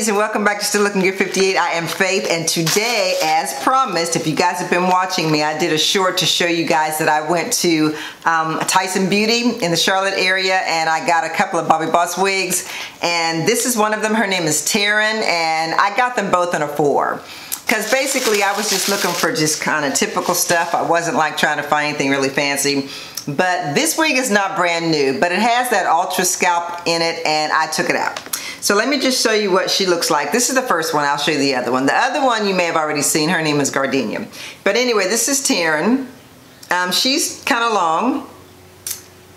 ladies, and welcome back to Still Looking Good 58. I am Faith, and today, as promised, if you guys have been watching me, I did a short to show you guys that I went to Tyson Beauty in the Charlotte area, and I got a couple of Bobbi Boss wigs, and this is one of them. Her name is Taren, and I got them both in a 4. Because basically I was just looking for just kind of typical stuff. I wasn't like trying to find anything really fancy. But this wig is not brand new, but it has that ultra scalp in it, and I took it out. So let me just show you what she looks like. This is the first one. I'll show you the other one. The other one you may have already seen. Her name is Gardenia. But anyway, this is Taren. She's kind of long.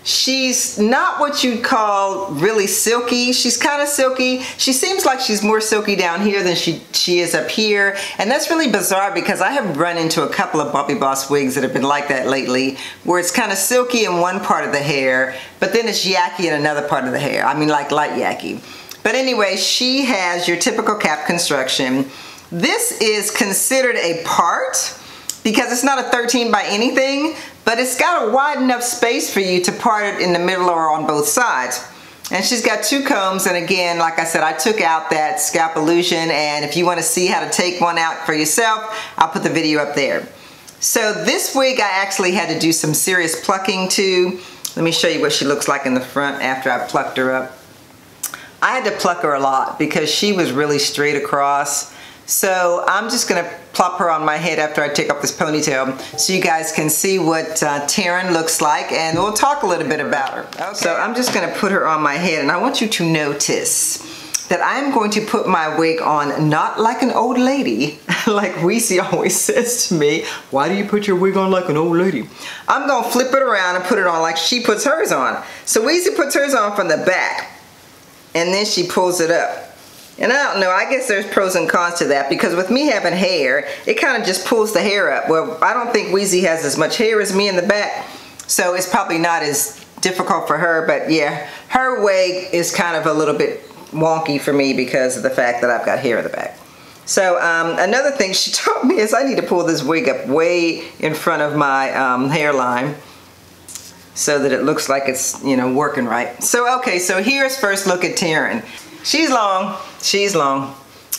She's not what you'd call really silky. She's kind of silky. She seems like she's more silky down here than she is up here. And that's really bizarre because I have run into a couple of Bobbi Boss wigs that have been like that lately, where it's kind of silky in one part of the hair, but then it's yucky in another part of the hair. I mean, like light yucky. But anyway, she has your typical cap construction. This is considered a part because it's not a 13 by anything, but it's got a wide enough space for you to part it in the middle or on both sides. And she's got 2 combs, and again, like I said, I took out that scalp illusion, and if you want to see how to take one out for yourself, I'll put the video up there. So this wig I actually had to do some serious plucking to. Let me show you what she looks like in the front after I plucked her up. I had to pluck her a lot because she was really straight across. So I'm just going to plop her on my head after I take off this ponytail so you guys can see what Taren looks like, and we'll talk a little bit about her. Okay. So I'm just going to put her on my head, and I want you to notice that I'm going to put my wig on not like an old lady, like Weezy always says to me, why do you put your wig on like an old lady? I'm going to flip it around and put it on like she puts hers on. So Weezy puts hers on from the back, and then she pulls it up. And I don't know, I guess there's pros and cons to that, because with me having hair, it kind of just pulls the hair up. Well, I don't think Weezy has as much hair as me in the back, so it's probably not as difficult for her, but yeah, her wig is kind of a little bit wonky for me because of the fact that I've got hair in the back. So another thing she told me is I need to pull this wig up way in front of my hairline so that it looks like it's, you know, working right. So okay, so here's first look at Taren. She's long. She's long.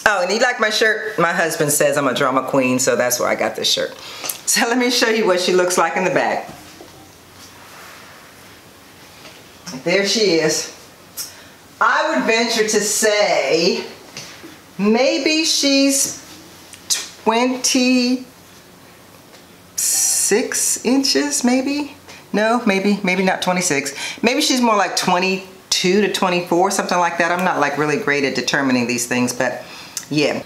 Oh, and you like my shirt? My husband says I'm a drama queen, so that's why I got this shirt. So let me show you what she looks like in the back. There she is. I would venture to say maybe she's 26 inches, maybe? No, maybe not 26. Maybe she's more like 22 to 24, something like that. I'm not like really great at determining these things, but yeah.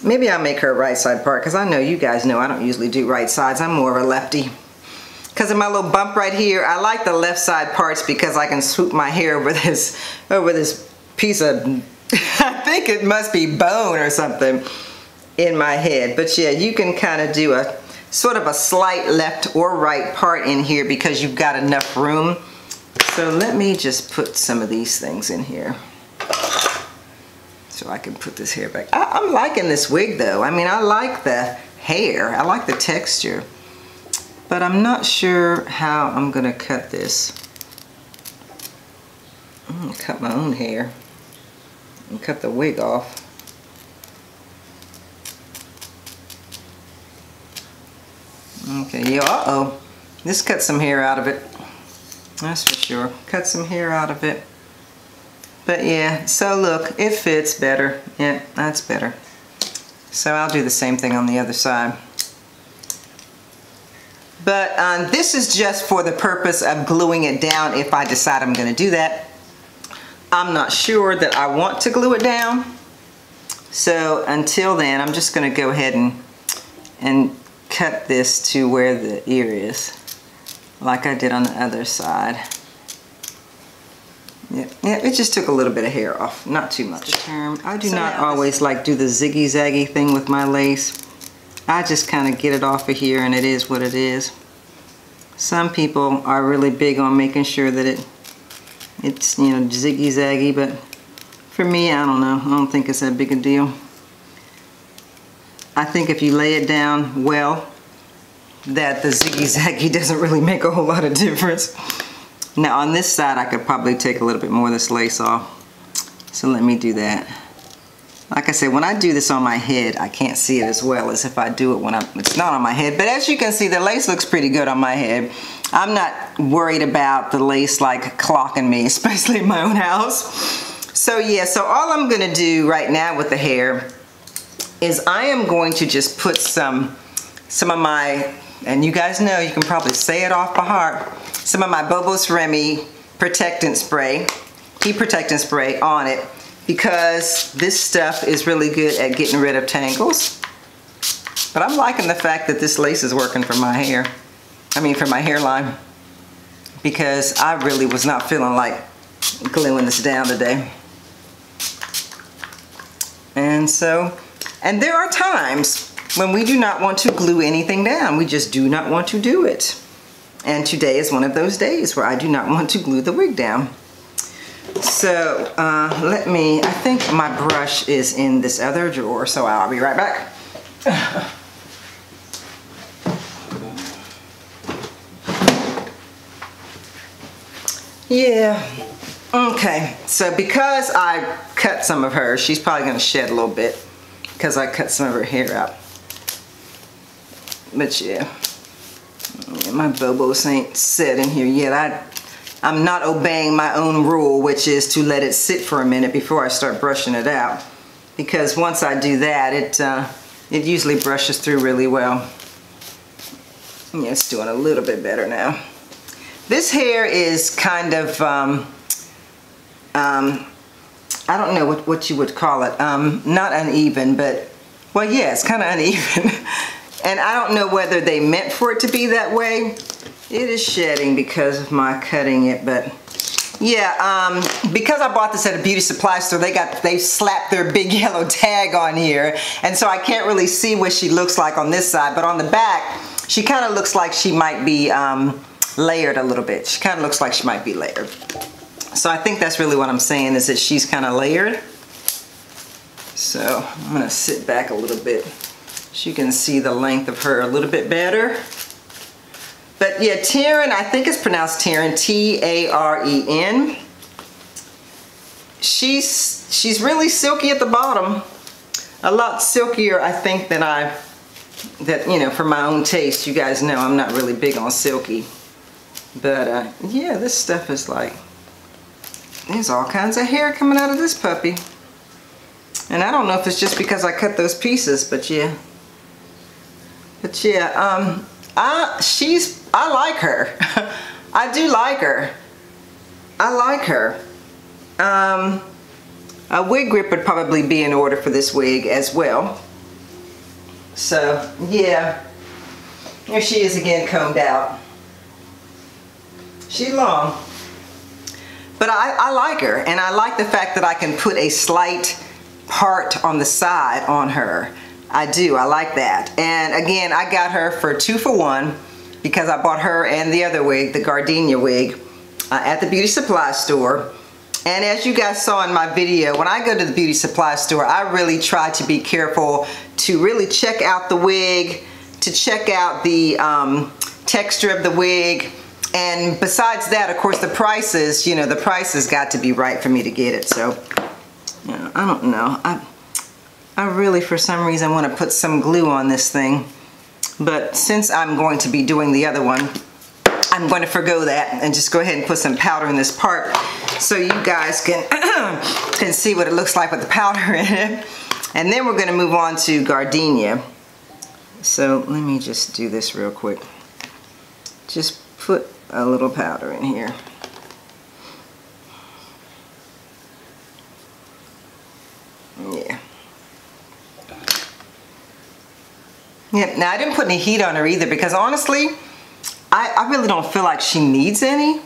Maybe I'll make her a right side part, because I know you guys know I don't usually do right sides. I'm more of a lefty. Because of my little bump right here, I like the left side parts because I can swoop my hair over this piece of, I think it must be bone or something in my head. But yeah, you can kind of do a sort of a slight left or right part in here because you've got enough room. So let me just put some of these things in here so I can put this hair back. I'm liking this wig though. I mean, I like the hair. I like the texture. But I'm not sure how I'm going to cut this. I'm going to cut my own hair and cut the wig off. Okay, yeah, uh-oh. This cut some hair out of it. That's for sure. Cut some hair out of it. But yeah, so look, it fits better. Yeah, that's better. So I'll do the same thing on the other side. But this is just for the purpose of gluing it down if I decide I'm going to do that. I'm not sure that I want to glue it down. So until then, I'm just going to go ahead and cut this to where the ear is, like I did on the other side. Yeah, it just took a little bit of hair off, not too much. I do not always like do the ziggy-zaggy thing with my lace. I just kind of get it off of here and it is what it is. Some people are really big on making sure that it's, you know, ziggy-zaggy, but for me, I don't know. I don't think it's that big a deal. I think if you lay it down well, that the ziggy-zaggy doesn't really make a whole lot of difference. Now on this side I could probably take a little bit more of this lace off. So let me do that. Like I said, when I do this on my head, I can't see it as well as if I do it when it's not on my head. But as you can see, the lace looks pretty good on my head. I'm not worried about the lace like clocking me, especially in my own house. So yeah, so all I'm gonna do right now with the hair is I am going to just put some of my, and you guys know, you can probably say it off by heart, some of my Bobo's Remy protectant spray, heat protectant spray on it, because this stuff is really good at getting rid of tangles. But I'm liking the fact that this lace is working for my hair. I mean for my hairline. Because I really was not feeling like gluing this down today. And so, and there are times when we do not want to glue anything down. We just do not want to do it. And today is one of those days where I do not want to glue the wig down. So I think my brush is in this other drawer, so I'll be right back. Yeah, okay, so because I cut some of her, she's probably gonna shed a little bit because I cut some of her hair out. But yeah, my Bobos ain't set in here yet. I'm not obeying my own rule, which is to let it sit for a minute before I start brushing it out. Because once I do that, it usually brushes through really well. Yeah, it's doing a little bit better now. This hair is kind of, I don't know what you would call it. Not uneven, but, well, yeah, it's kind of uneven. And I don't know whether they meant for it to be that way. It is shedding because of my cutting it, but yeah, because I bought this at a beauty supply store, they slapped their big yellow tag on here, and so I can't really see what she looks like on this side, but on the back, she kind of looks like she might be layered a little bit. She kind of looks like she might be layered. So I think that's really what I'm saying, is that she's kind of layered. So I'm gonna sit back a little bit so you can see the length of her a little bit better. But yeah, Taren, I think it's pronounced Taren, T-A-R-E-N. She's really silky at the bottom. A lot silkier, I think, than you know, for my own taste. You guys know I'm not really big on silky. But yeah, this stuff is like, there's all kinds of hair coming out of this puppy. And I don't know if it's just because I cut those pieces, but yeah. But yeah, I like her. I do like her. I like her. A wig grip would probably be in order for this wig as well. So yeah, here she is again, combed out. She's long. But I like her, and I like the fact that I can put a slight part on the side on her. I do, I like that. And again, I got her for 2 for 1 because I bought her and the other wig, the Gardenia wig, at the beauty supply store. And as you guys saw in my video, when I go to the beauty supply store, I really try to be careful to really check out the wig, to check out the texture of the wig. And besides that, of course, the prices, you know, the prices got to be right for me to get it. So, you know, I don't know. I really, for some reason, want to put some glue on this thing. But since I'm going to be doing the other one, I'm going to forgo that and just go ahead and put some powder in this part so you guys can see what it looks like with the powder in it. And then we're going to move on to Gardenia. So let me just do this real quick. Just put a little powder in here. Yeah. Yeah, now I didn't put any heat on her either because honestly, I really don't feel like she needs any.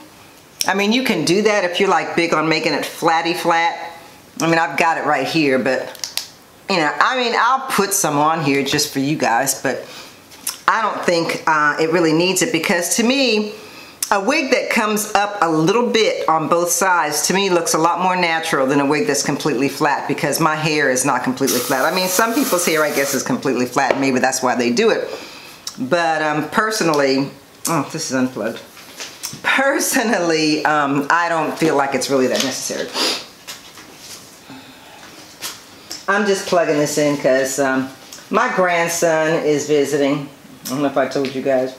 I mean, you can do that if you're like big on making it flatty flat. I mean, I've got it right here, but you know, I mean, I'll put some on here just for you guys, but I don't think it really needs it because to me, a wig that comes up a little bit on both sides to me looks a lot more natural than a wig that's completely flat because my hair is not completely flat. I mean, some people's hair, I guess, is completely flat. Maybe that's why they do it. But personally, oh, this is unplugged. Personally, I don't feel like it's really that necessary. I'm just plugging this in because my grandson is visiting. I don't know if I told you guys.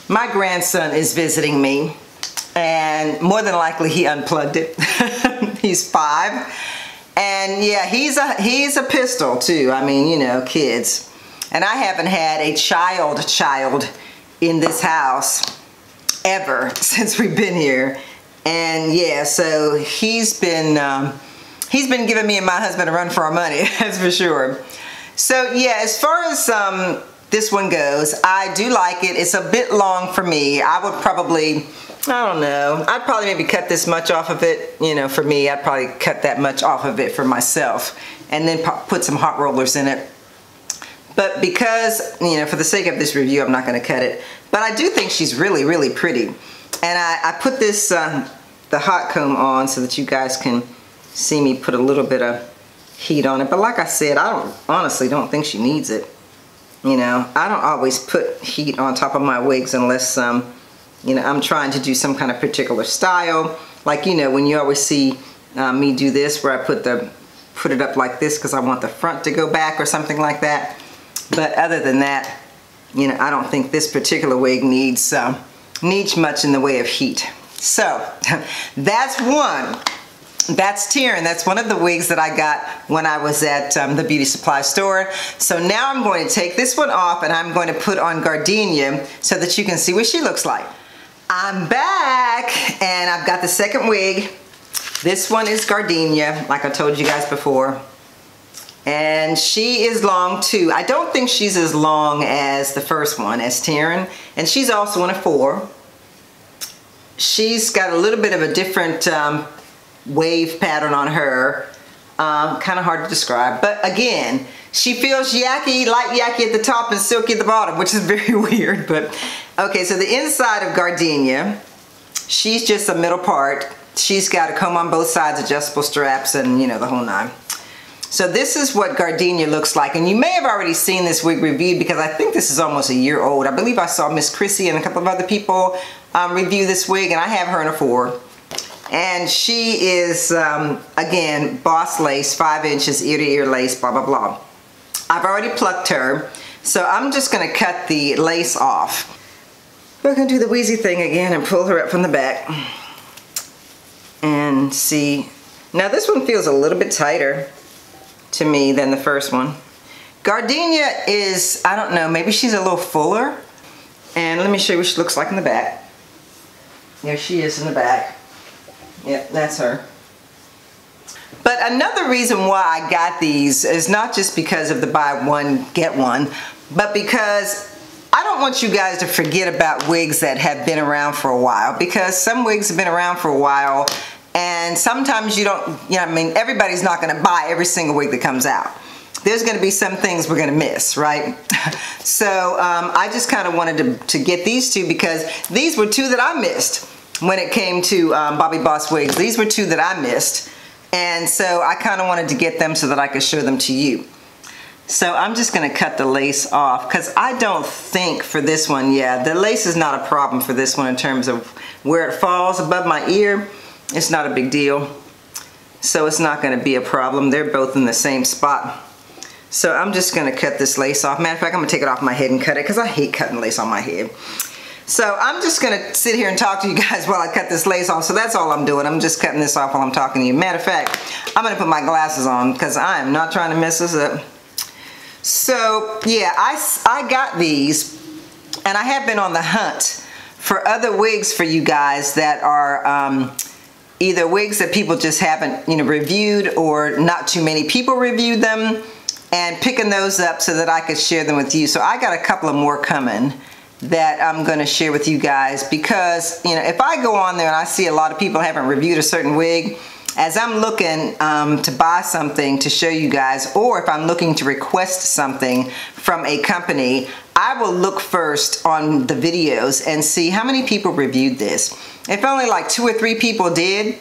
My grandson is visiting me, and more than likely he unplugged it. He's 5, and yeah, he's a pistol too. I mean, you know, kids. And I haven't had a child in this house ever since we've been here. And yeah, so he's been giving me and my husband a run for our money, that's for sure. So yeah, as far as this one goes, I do like it. It's a bit long for me. I would probably, I don't know, I'd probably maybe cut this much off of it. You know, for me, I'd probably cut that much off of it for myself and then put some hot rollers in it. But because, you know, for the sake of this review, I'm not going to cut it. But I do think she's really, really pretty. And I put this, the hot comb on so that you guys can see me put a little bit of heat on it. But like I said, I honestly don't think she needs it. You know, I don't always put heat on top of my wigs unless, you know, I'm trying to do some kind of particular style. Like, you know, when you always see me do this, where I put it up like this because I want the front to go back or something like that. But other than that, you know, I don't think this particular wig needs much in the way of heat. So that's one. That's Taren. That's one of the wigs that I got when I was at the beauty supply store. So now I'm going to take this one off and I'm going to put on Gardenia so that you can see what she looks like. I'm back and I've got the second wig. This one is Gardenia, like I told you guys before. And she is long too. I don't think she's as long as the first one, as Taren. And she's also in a 4. She's got a little bit of a different wave pattern on her. Kind of hard to describe. But again, she feels yucky, light yucky at the top and silky at the bottom, which is very weird. But okay, so the inside of Gardenia, she's just a middle part. She's got a comb on both sides, adjustable straps, and you know, the whole 9. So this is what Gardenia looks like, and you may have already seen this wig reviewed because I think this is almost a year old. I believe I saw Miss Chrissy and a couple of other people review this wig, and I have her in a 4. And she is, again, boss lace, 5 inches, ear to ear lace, blah, blah, blah. I've already plucked her, so I'm just gonna cut the lace off. We're gonna do the wheezy thing again and pull her up from the back. And see, now this one feels a little bit tighter to me than the first one. Gardenia is, I don't know, maybe she's a little fuller. And let me show you what she looks like in the back. There she is in the back. Yep, that's her. But another reason why I got these is not just because of the buy one, get one, but because I don't want you guys to forget about wigs that have been around for a while, because some wigs have been around for a while and sometimes you don't, you know, I mean, everybody's not going to buy every single wig that comes out. There's going to be some things we're going to miss, right? So I just kind of wanted to get these two because these were 2 that I missed when it came to Bobbi Boss wigs. These were 2 that I missed. And so I kind of wanted to get them so that I could show them to you. So I'm just going to cut the lace off because I don't think for this one, yeah, the lace is not a problem for this one in terms of where it falls above my ear. It's not a big deal. So it's not going to be a problem. They're both in the same spot. So I'm just going to cut this lace off. Matter of fact, I'm going to take it off my head and cut it because I hate cutting lace on my head. So I'm just going to sit here and talk to you guys while I cut this lace off. So that's all I'm doing. I'm just cutting this off while I'm talking to you. Matter of fact, I'm going to put my glasses on because I am not trying to mess this up. So yeah, I got these and I have been on the hunt for other wigs for you guys that are either wigs that people just haven't, you know, reviewed or not too many people reviewed them, and picking those up so that I could share them with you. So I got a couple of more coming that I'm going to share with you guys because, you know, if I go on there and I see a lot of people haven't reviewed a certain wig, as I'm looking to buy something to show you guys, or if I'm looking to request something from a company, I will look first on the videos and see how many people reviewed this. If only like 2 or 3 people did,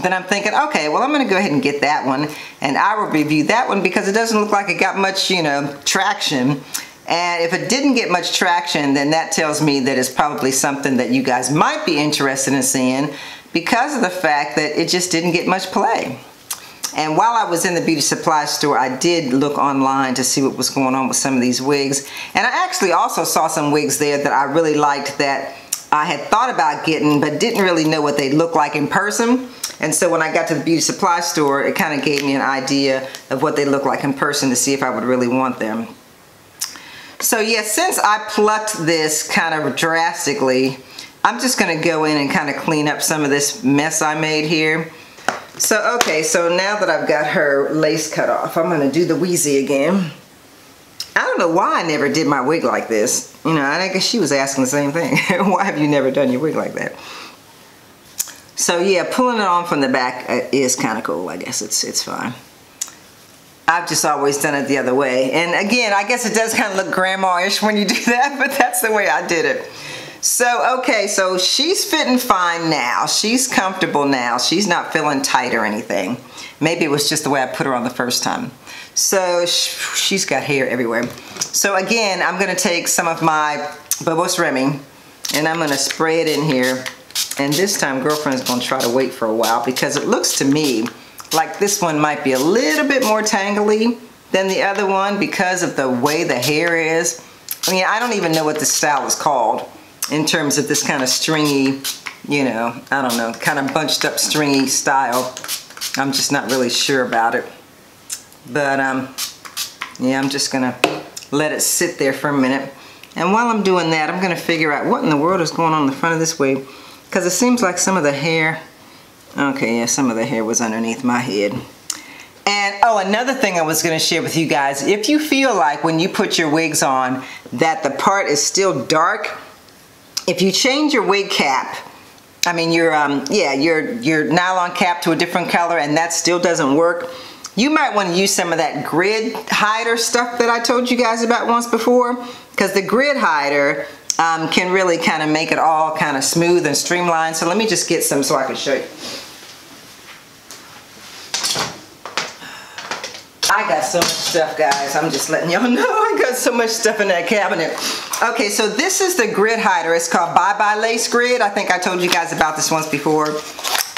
then I'm thinking, okay, well, I'm going to go ahead and get that one, and I will review that one because it doesn't look like it got much, you know, traction. And if it didn't get much traction, then that tells me that it's probably something that you guys might be interested in seeing because of the fact that it just didn't get much play. And while I was in the beauty supply store, I did look online to see what was going on with some of these wigs. And I actually also saw some wigs there that I really liked that I had thought about getting, but didn't really know what they looked like in person. And so when I got to the beauty supply store, it kind of gave me an idea of what they look like in person to see if I would really want them. So yeah, since I plucked this kind of drastically, I'm just gonna go in and kind of clean up some of this mess I made here. So, okay, so now that I've got her lace cut off, I'm gonna do the Wheezy again. I don't know why I never did my wig like this. You know, I guess she was asking the same thing. Why have you never done your wig like that? So yeah, pulling it on from the back is kind of cool. I guess it's fine. I've just always done it the other way. And again, I guess it does kind of look grandma-ish when you do that, but that's the way I did it. So, okay, so she's fitting fine now. She's comfortable now. She's not feeling tight or anything. Maybe it was just the way I put her on the first time. So she's got hair everywhere. So again, I'm gonna take some of my Bobbi Remy and I'm gonna spray it in here. And this time, girlfriend's gonna try to wait for a while because it looks to me like this one might be a little bit more tangly than the other one because of the way the hair is. I mean, I don't even know what this style is called in terms of this kind of stringy, you know, I don't know, kind of bunched up stringy style. I'm just not really sure about it. But yeah, I'm just gonna let it sit there for a minute. And while I'm doing that, I'm gonna figure out what in the world is going on in the front of this wig, because it seems like some of the hair, okay, yeah, some of the hair was underneath my head. And oh, another thing I was gonna share with you guys, if you feel like when you put your wigs on that the part is still dark, if you change your wig cap, I mean your nylon cap to a different color and that still doesn't work, you might want to use some of that grid hider stuff that I told you guys about once before, because the grid hider can really kind of make it all kind of smooth and streamlined. So let me just get some so I can show you. I got so much stuff, guys. I'm just letting y'all know I got so much stuff in that cabinet. Okay, so this is the grid hider. It's called Bye Bye Lace Grid. I think I told you guys about this once before.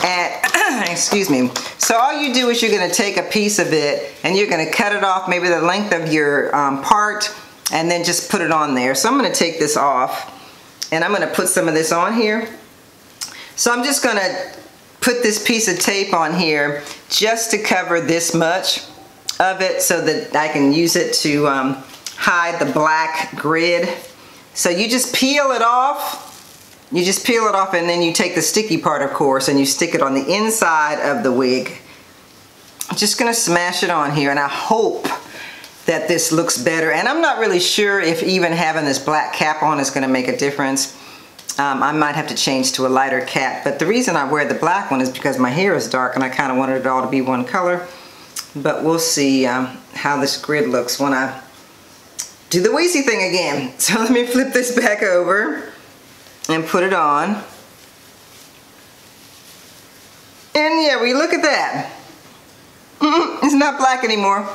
And excuse me. So all you do is you're gonna take a piece of it and you're gonna cut it off maybe the length of your part and then just put it on there. So I'm gonna take this off and I'm gonna put some of this on here. So I'm just gonna put this piece of tape on here just to cover this much of it so that I can use it to hide the black grid. So you just peel it off. You just peel it off and then you take the sticky part, of course, and you stick it on the inside of the wig. I'm just gonna smash it on here and I hope that this looks better. And I'm not really sure if even having this black cap on is gonna make a difference. I might have to change to a lighter cap, but the reason I wear the black one is because my hair is dark and I kind of wanted it all to be one color. But we'll see how this grid looks when I do the Wheezy thing again. So let me flip this back over and put it on. And yeah, we look at that. It's not black anymore.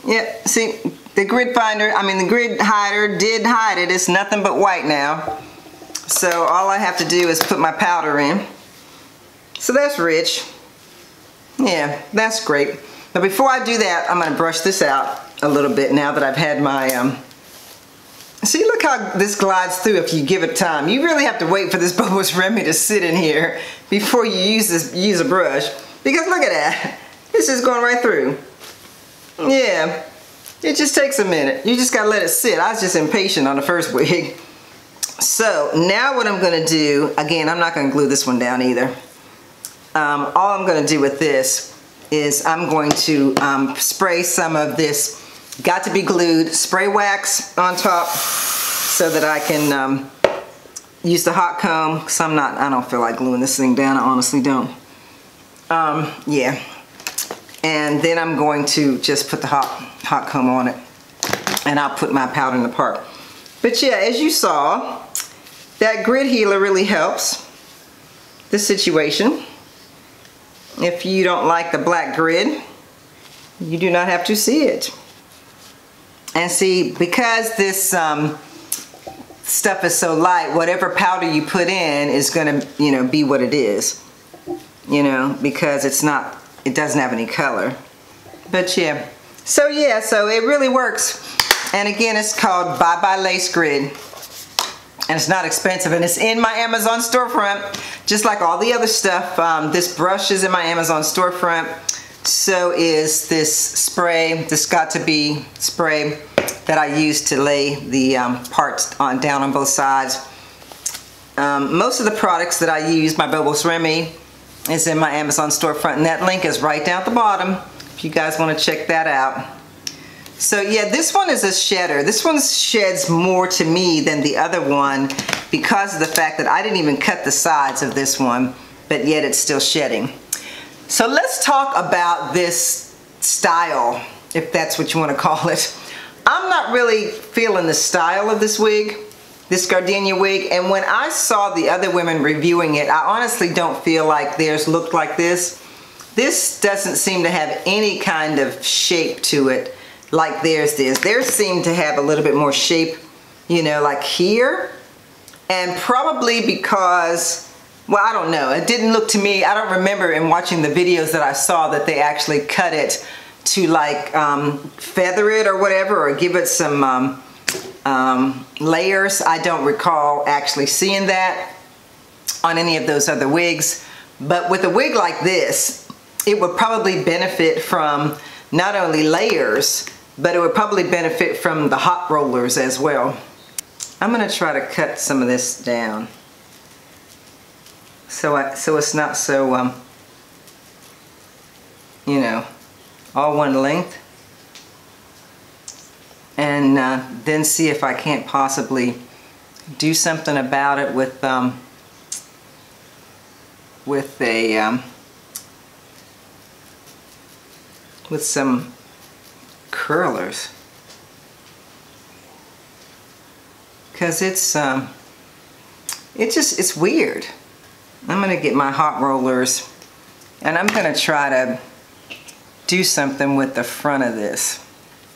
Yeah, see, the grid finder, I mean the grid hider did hide it. It's nothing but white now. So all I have to do is put my powder in. So that's rich. Yeah, that's great. But before I do that, I'm gonna brush this out a little bit now that I've had my, see, look how this glides through if you give it time. You really have to wait for this Bobbi Remy to sit in here before you use a brush. Because look at that. This is going right through. Yeah, it just takes a minute. You just gotta let it sit. I was just impatient on the first wig. So now what I'm gonna do, again, I'm not gonna glue this one down either. All I'm gonna do with this is I'm going to spray some of this got to be glued spray wax on top so that I can use the hot comb, because I don't feel like gluing this thing down. I honestly don't. Yeah. And then I'm going to just put the hot comb on it and I'll put my powder in the part. But yeah, as you saw, that grid healer really helps the situation. If you don't like the black grid, you do not have to see it. And see, because this stuff is so light, whatever powder you put in is gonna, be what it is. Because it's not it doesn't have any color. But yeah, so it really works. And again, it's called Bye Bye Lace Grid. And it's not expensive, and it's in my Amazon storefront, just like all the other stuff. This brush is in my Amazon storefront. So is this spray, this Got To Be spray that I use to lay the parts down on both sides. Most of the products that I use, my Bobos Remy, is in my Amazon storefront, and that link is right down at the bottom if you guys want to check that out. So yeah, this one is a shedder. This one sheds more to me than the other one because of the fact that I didn't even cut the sides of this one, but yet it's still shedding. So let's talk about this style, if that's what you want to call it. I'm not really feeling the style of this wig, this Gardenia wig, and when I saw the other women reviewing it, I honestly don't feel like theirs looked like this. This doesn't seem to have any kind of shape to it like theirs is. Theirs seemed to have a little bit more shape, you know, like here, and probably because, well, I don't know. It didn't look to me, I don't remember in watching the videos that I saw that they actually cut it to like feather it or whatever, or give it some layers. I don't recall actually seeing that on any of those other wigs. But with a wig like this, it would probably benefit from not only layers, but it would probably benefit from the hot rollers as well. I'm gonna try to cut some of this down so it's not so you know, all one length, and then see if I can't possibly do something about it with some curlers, because it's weird. I'm gonna get my hot rollers and I'm gonna try to do something with the front of this.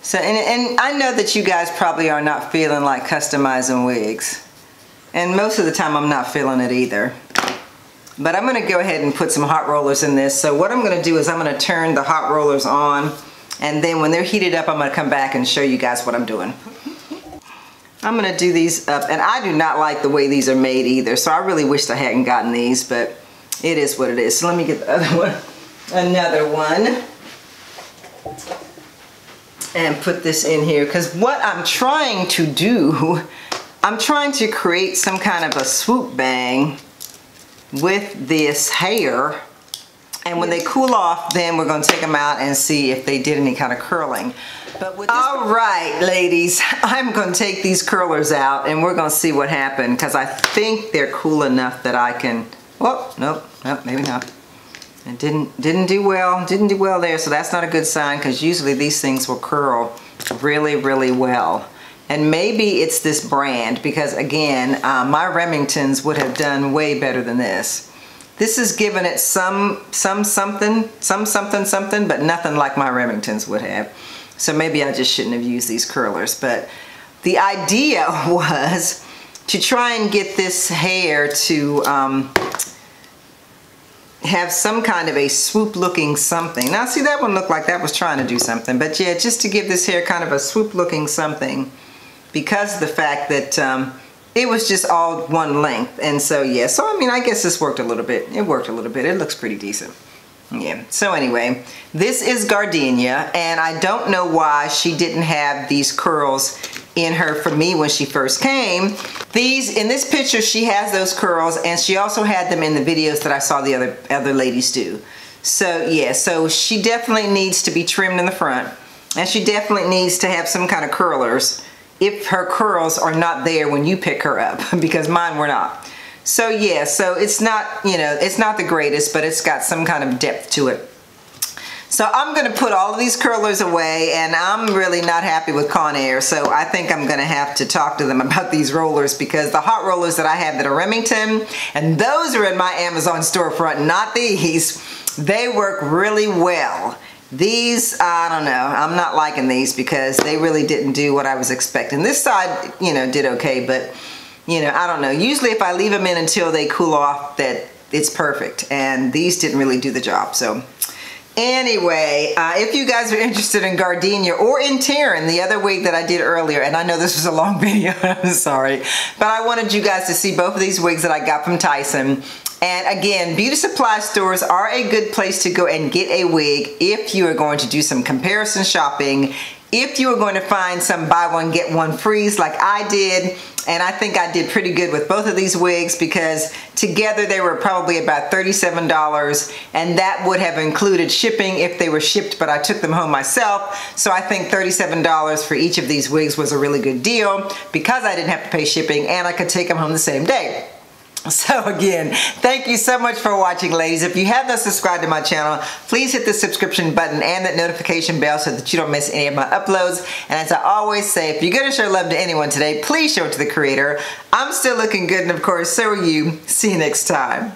So, and I know that you guys probably are not feeling like customizing wigs, and most of the time I'm not feeling it either. But I'm gonna go ahead and put some hot rollers in this. So what I'm gonna do is I'm gonna turn the hot rollers on, and then when they're heated up, I'm gonna come back and show you guys what I'm doing. I'm gonna do these up, and I do not like the way these are made either, so I really wished I hadn't gotten these, but it is what it is. So let me get the other one, another one, and put this in here, because what I'm trying to do, I'm trying to create some kind of a swoop bang with this hair, and when they cool off, then we're going to take them out and see if they did any kind of curling. But with this, all right, ladies, I'm going to take these curlers out and we're going to see what happened, because I think they're cool enough that I can, oh, nope, maybe not. It didn't do well there, so that's not a good sign, because usually these things will curl really, really well. And maybe it's this brand, because again, my Remingtons would have done way better than this. This is giving it some something, but nothing like my Remingtons would have. So maybe I just shouldn't have used these curlers. But the idea was to try and get this hair to have some kind of a swoop looking something. Now see, that one looked like that was trying to do something, but yeah, just to give this hair kind of a swoop looking something, because of the fact that it was just all one length. And so yeah, so I mean, I guess this worked a little bit. It worked a little bit. It looks pretty decent. Yeah, so anyway, this is Gardenia, and I don't know why she didn't have these curls in her for me when she first came. In this picture, she has those curls, and she also had them in the videos that I saw the other ladies do. So yeah, so she definitely needs to be trimmed in the front, and she definitely needs to have some kind of curlers if her curls are not there when you pick her up, because mine were not. So yeah, so it's not, you know, it's not the greatest, but it's got some kind of depth to it. So I'm gonna put all of these curlers away, and I'm really not happy with Conair, so I think I'm gonna have to talk to them about these rollers, because the hot rollers that I have that are Remington, and those are in my Amazon storefront, not these, they work really well. These, I don't know, I'm not liking these because they really didn't do what I was expecting. This side, you know, did okay, but you know, I don't know. Usually if I leave them in until they cool off, that it's perfect. And these didn't really do the job. So Anyway, if you guys are interested in Gardenia or in Taren, the other wig that I did earlier, and I know this was a long video, I'm sorry, but I wanted you guys to see both of these wigs that I got from Tyson. And again, beauty supply stores are a good place to go and get a wig if you are going to do some comparison shopping, if you are going to find some buy one get one frees like I did. And I think I did pretty good with both of these wigs because together they were probably about $37, and that would have included shipping if they were shipped, but I took them home myself. So I think $37 for each of these wigs was a really good deal because I didn't have to pay shipping and I could take them home the same day. So again, thank you so much for watching, ladies. If you have not subscribed to my channel, please hit the subscription button and that notification bell so that you don't miss any of my uploads. And as I always say, if you're going to show love to anyone today, please show it to the creator. I'm still looking good, and of course, so are you. See you next time.